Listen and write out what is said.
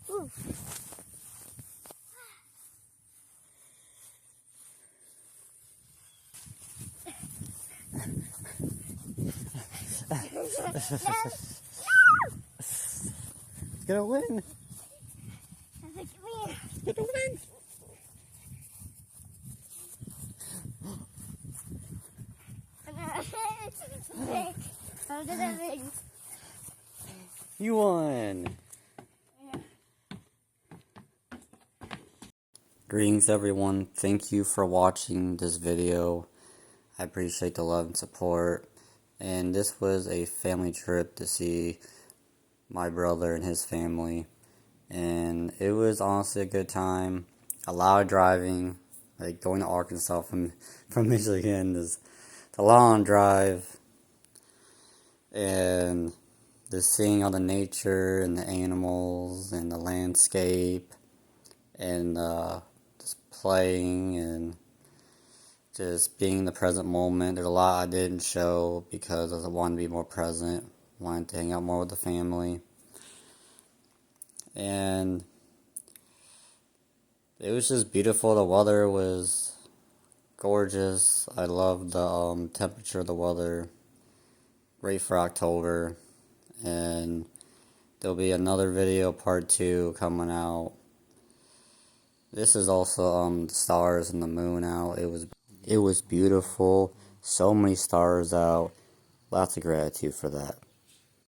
Ooh. It's gonna win. Come here. It's gonna win. You won. Greetings everyone, thank you for watching this video. I appreciate the love and support. And this was a family trip to see my brother and his family. And it was honestly a good time. A lot of driving, like going to Arkansas from Michigan is a long drive. And just seeing all the nature and the animals and the landscape and just playing and just being in the present moment. There's a lot I didn't show because I wanted to be more present, wanted to hang out more with the family. And it was just beautiful. The weather was gorgeous. I love the temperature of the weather. Great for October. And there'll be another video, part 2, coming out. This is also the stars and the moon out. It was beautiful. So many stars out. Lots of gratitude for that.